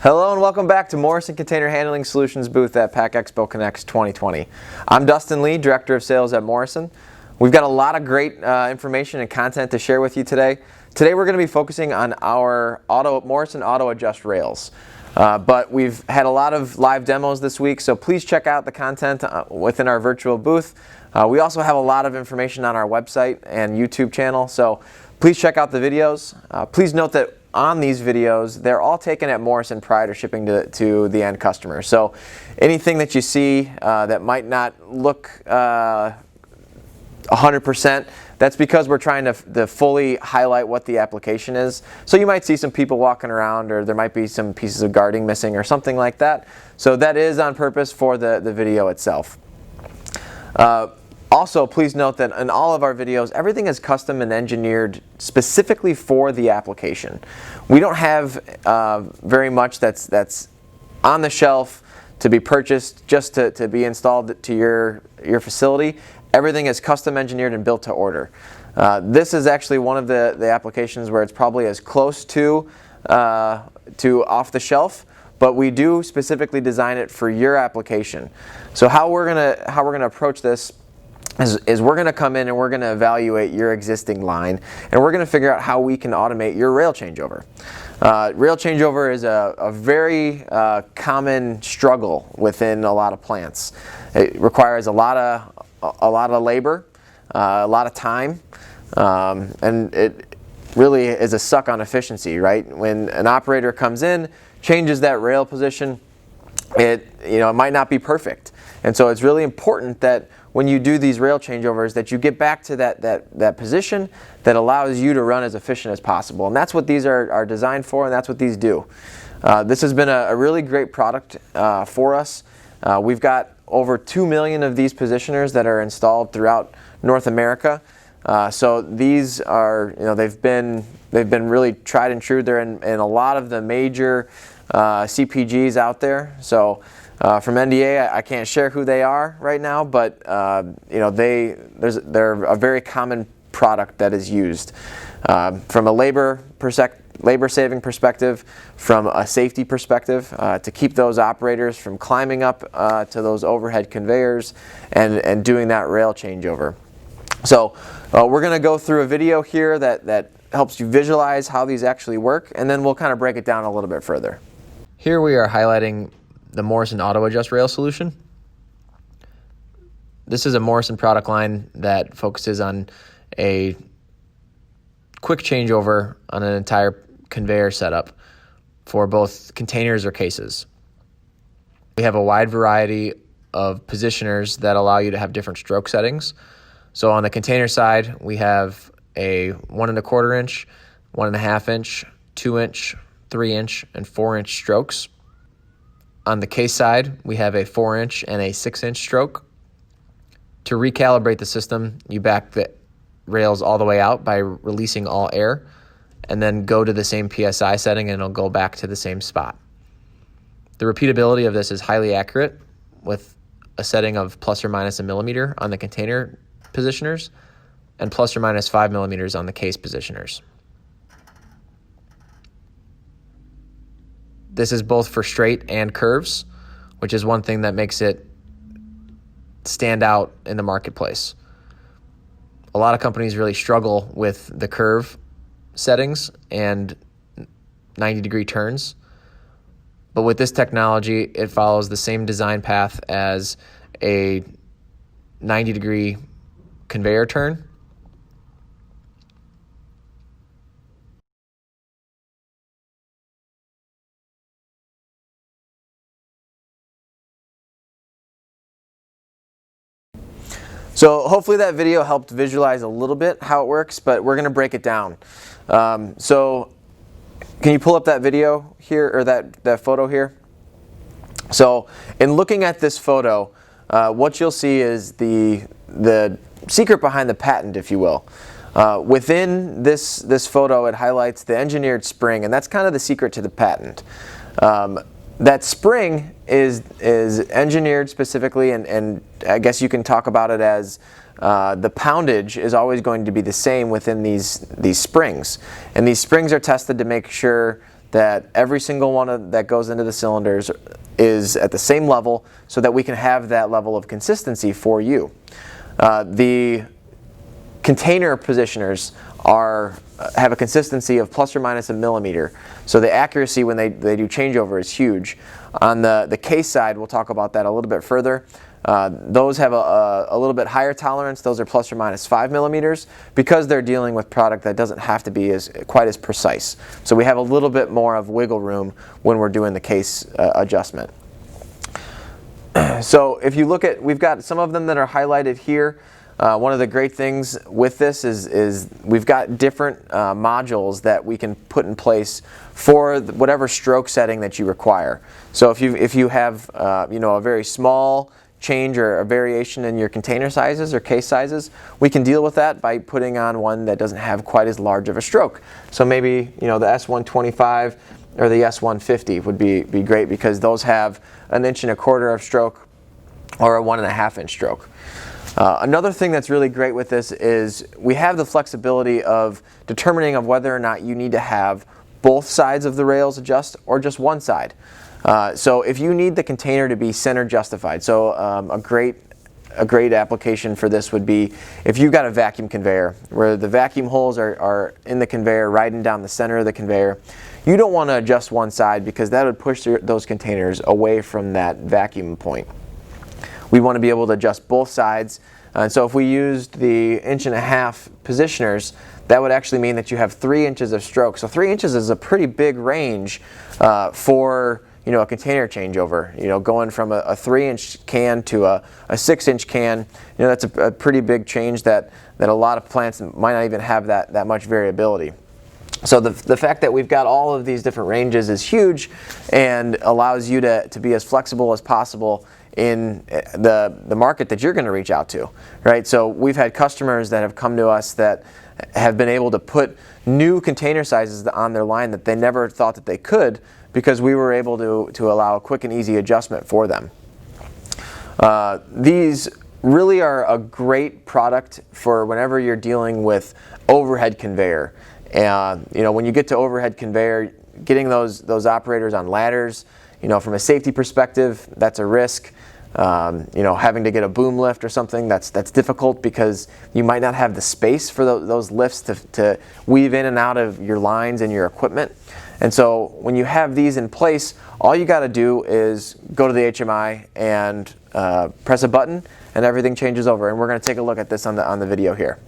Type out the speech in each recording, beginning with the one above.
Hello and welcome back to Morrison Container Handling Solutions booth at Pack Expo Connects 2020. I'm Dustin Lee, Director of Sales at Morrison. We've got a lot of great information and content to share with you today. Today we're going to be focusing on our Morrison Auto Adjust Rails. But we've had a lot of live demos this week, so please check out the content within our virtual booth. We also have a lot of information on our website and YouTube channel, so please check out the videos. Please note that on these videos, they're all taken at Morrison prior to shipping to the end customer. So anything that you see that might not look 100%, that's because we're trying to fully highlight what the application is. So you might see some people walking around, or there might be some pieces of guarding missing or something like that. So that is on purpose for the video itself. Also, please note that in all of our videos, everything is custom and engineered specifically for the application. We don't have very much that's on the shelf to be purchased just to be installed to your facility. Everything is custom engineered and built to order. This is actually one of the applications where it's probably as close to off the shelf, but we do specifically design it for your application. So how we're gonna approach this is we're going to come in and we're going to evaluate your existing line, and we're going to figure out how we can automate your rail changeover. Rail changeover is a very common struggle within a lot of plants. It requires a lot of labor, a lot of time, and it really is a suck on efficiency, right? When an operator comes in, changes that rail position, it might not be perfect. And so it's really important that when you do these rail changeovers that you get back to that position that allows you to run as efficient as possible. And that's what these are designed for, and that's what these do. This has been a really great product for us. We've got over 2 million of these positioners that are installed throughout North America. So these are, they've been really tried and true. They're in a lot of the major CPGs out there. So from NDA, I can't share who they are right now, but they're a very common product that is used from a labor saving perspective, from a safety perspective, to keep those operators from climbing up to those overhead conveyors and doing that rail changeover. So we're going to go through a video here that helps you visualize how these actually work, and then we'll kind of break it down a little bit further. Here we are highlighting the Morrison Auto Adjust Rails solution. This is a Morrison product line that focuses on a quick changeover on an entire conveyor setup for both containers or cases. We have a wide variety of positioners that allow you to have different stroke settings. So on the container side, we have a 1 1/4 inch, 1 1/2 inch, 2 inch, 3 inch, and 4 inch strokes. On the case side, we have a 4 inch and a 6 inch stroke. To recalibrate the system, you back the rails all the way out by releasing all air, and then go to the same PSI setting and it'll go back to the same spot. The repeatability of this is highly accurate, with a setting of plus or minus a millimeter on the container positioners and plus or minus 5 millimeters on the case positioners. This is both for straight and curves, which is one thing that makes it stand out in the marketplace. A lot of companies really struggle with the curve settings and 90-degree turns. But with this technology, it follows the same design path as a 90-degree conveyor turn. So hopefully that video helped visualize a little bit how it works, but we're going to break it down. So can you pull up that video here, or that photo here? So in looking at this photo, what you'll see is the secret behind the patent, if you will. Within this photo, it highlights the engineered spring, and that's kind of the secret to the patent. That spring is engineered specifically, and I guess you can talk about it as the poundage is always going to be the same within these springs. And these springs are tested to make sure that every single one that goes into the cylinders is at the same level so that we can have that level of consistency for you. The container positioners have a consistency of plus or minus a millimeter, so the accuracy when they do changeover is huge. On the case side, we'll talk about that a little bit further. Those have a little bit higher tolerance. Those are plus or minus 5 millimeters because they're dealing with product that doesn't have to be quite as precise. So we have a little bit more of wiggle room when we're doing the case adjustment. So if you look at, we've got some of them that are highlighted here. One of the great things with this is we've got different modules that we can put in place for whatever stroke setting that you require. So if you have a very small change or a variation in your container sizes or case sizes, we can deal with that by putting on one that doesn't have quite as large of a stroke. So maybe the S125 or the S150 would be great because those have 1 1/4 inch of stroke or a 1.5 inch stroke. Another thing that's really great with this is we have the flexibility of determining of whether or not you need to have both sides of the rails adjust or just one side. So if you need the container to be center justified, so a great application for this would be if you've got a vacuum conveyor where the vacuum holes are in the conveyor riding down the center of the conveyor. You don't want to adjust one side because that would push those containers away from that vacuum point. We want to be able to adjust both sides. And so if we used the 1.5 inch positioners, that would actually mean that you have 3 inches of stroke. So 3 inches is a pretty big range for a container changeover. Going from a 3 inch can to a 6 inch can, that's a pretty big change that a lot of plants might not even have that much variability. So the fact that we've got all of these different ranges is huge and allows you to be as flexible as possible in the market that you're going to reach out to, right? So we've had customers that have come to us that have been able to put new container sizes on their line that they never thought that they could because we were able to allow a quick and easy adjustment for them. These really are a great product for whenever you're dealing with overhead conveyor. And when you get to overhead conveyor, getting those operators on ladders, from a safety perspective, that's a risk. Having to get a boom lift or something, that's difficult because you might not have the space for those lifts to weave in and out of your lines and your equipment. And so when you have these in place, all you got to do is go to the HMI and press a button and everything changes over. And we're going to take a look at this on the video here.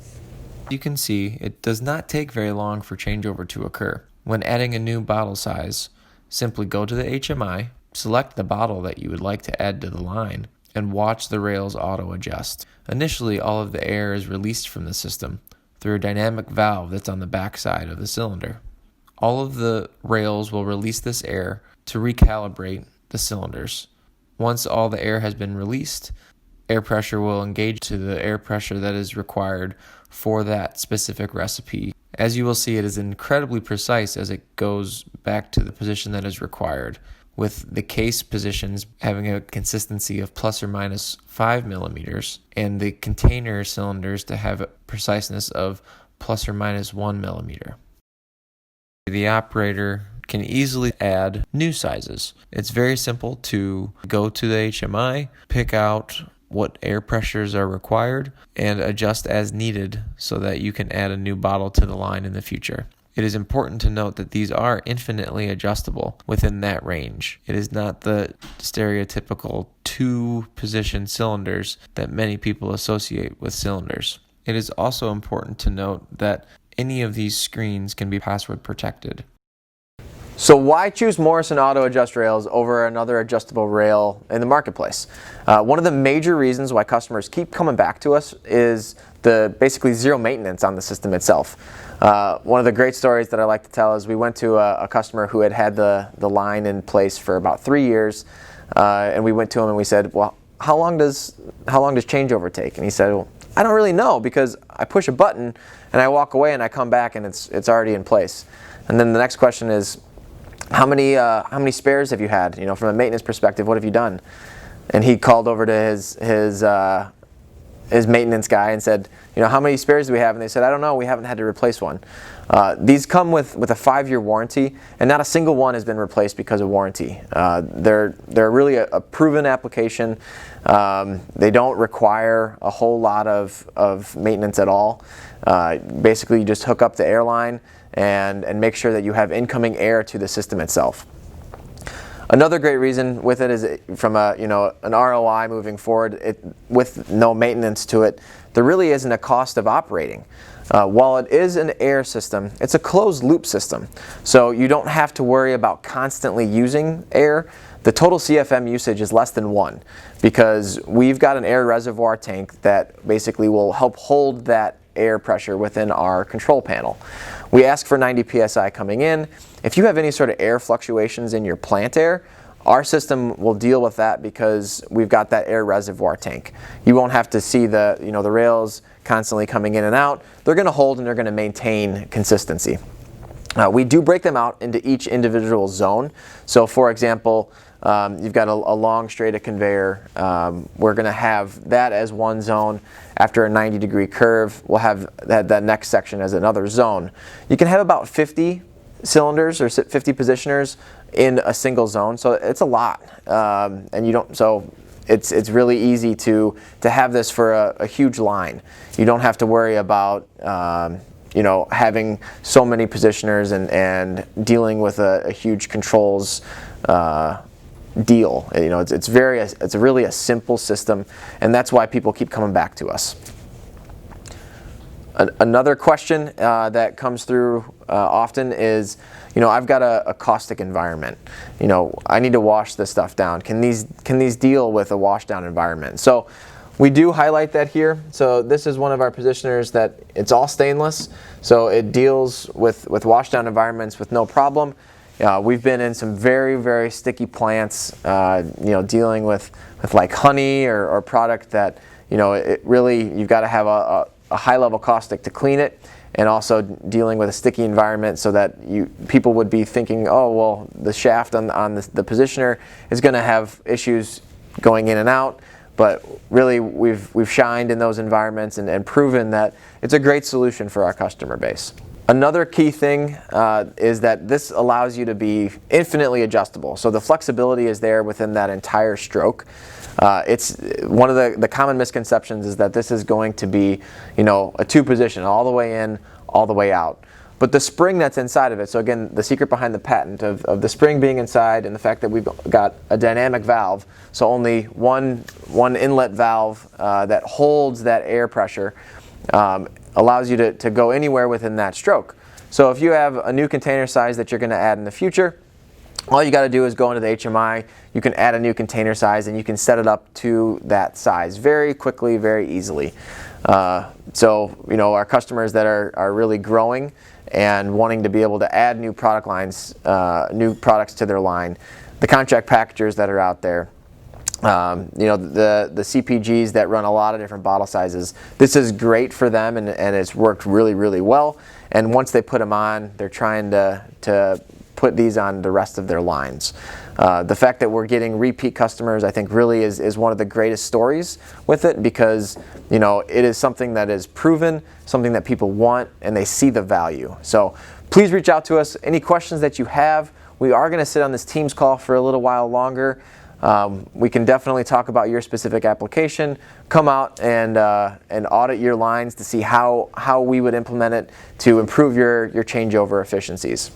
You can see it does not take very long for changeover to occur. When adding a new bottle size, simply go to the HMI, select the bottle that you would like to add to the line, and watch the rails auto adjust. Initially, all of the air is released from the system through a dynamic valve that's on the back side of the cylinder. All of the rails will release this air to recalibrate the cylinders. Once all the air has been released, air pressure will engage to the air pressure that is required for that specific recipe. As you will see, it is incredibly precise as it goes back to the position that is required, with the case positions having a consistency of plus or minus 5 millimeters, and the container cylinders to have a preciseness of plus or minus 1 millimeter. The operator can easily add new sizes. It's very simple to go to the HMI, pick out what air pressures are required, and adjust as needed so that you can add a new bottle to the line in the future. It is important to note that these are infinitely adjustable within that range. It is not the stereotypical 2-position cylinders that many people associate with cylinders. It is also important to note that any of these screens can be password protected. So why choose Morrison Auto Adjust Rails over another adjustable rail in the marketplace? One of the major reasons why customers keep coming back to us is the basically zero maintenance on the system itself. One of the great stories that I like to tell is we went to a customer who had the line in place for about 3 years, and we went to him and we said, well, how long does changeover take? And he said, well, I don't really know because I push a button and I walk away and I come back and it's already in place. And then the next question is, how many spares have you had? From a maintenance perspective, what have you done? And he called over to his maintenance guy and said, how many spares do we have? And they said, I don't know, we haven't had to replace one. These come with a 5-year warranty, and not a single one has been replaced because of warranty. They're really a proven application. They don't require a whole lot of maintenance at all. Basically, you just hook up the airline and make sure that you have incoming air to the system itself. Another great reason with it is from an ROI moving forward, with no maintenance to it, there really isn't a cost of operating. While it is an air system, it's a closed loop system. So you don't have to worry about constantly using air. The total CFM usage is less than 1 because we've got an air reservoir tank that basically will help hold that air pressure within our control panel. We ask for 90 psi coming in. If you have any sort of air fluctuations in your plant air, our system will deal with that because we've got that air reservoir tank. You won't have to see the rails constantly coming in and out. They're going to hold and they're going to maintain consistency. We do break them out into each individual zone. So for example, you've got a long straight of conveyor. We're going to have that as one zone. After a 90-degree curve, we'll have that next section as another zone. You can have about 50 cylinders or 50 positioners in a single zone, so it's a lot, and you don't. So it's really easy to have this for a huge line. You don't have to worry about having so many positioners and dealing with a huge controls deal. It's really a simple system, and that's why people keep coming back to us. Another question that comes through often is, I've got a caustic environment. I need to wash this stuff down. Can these deal with a wash down environment? So we do highlight that here. So this is one of our positioners that it's all stainless, so it deals with wash down environments with no problem. We've been in some very, very sticky plants, dealing with like honey or product that, it really, you've got to have a high level caustic to clean it, and also dealing with a sticky environment so that people would be thinking, oh, well, the shaft on the positioner is going to have issues going in and out. But really, we've shined in those environments and proven that it's a great solution for our customer base. Another key thing is that this allows you to be infinitely adjustable. So the flexibility is there within that entire stroke. It's one of the common misconceptions is that this is going to be, a 2-position, all the way in, all the way out. But the spring that's inside of it, so again, the secret behind the patent of the spring being inside and the fact that we've got a dynamic valve, so only one inlet valve that holds that air pressure, allows you to go anywhere within that stroke. So if you have a new container size that you're going to add in the future, all you got to do is go into the HMI, you can add a new container size, and you can set it up to that size very quickly, very easily. So our customers that are really growing and wanting to be able to add new product lines, new products to their line, the contract packagers that are out there, the CPGs that run a lot of different bottle sizes, this is great for them, and it's worked really, really well. And once they put them on, they're trying to put these on the rest of their lines. The fact that we're getting repeat customers, I think, really is one of the greatest stories with it, because it is something that is proven, something that people want, and they see the value. So please reach out to us. Any questions that you have, we are going to sit on this Teams call for a little while longer. We can definitely talk about your specific application, come out and audit your lines to see how we would implement it to improve your changeover efficiencies.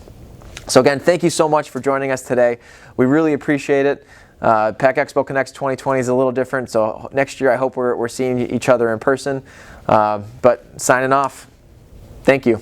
So again, thank you so much for joining us today. We really appreciate it. Pack Expo Connects 2020 is a little different, so next year I hope we're seeing each other in person. But signing off, thank you.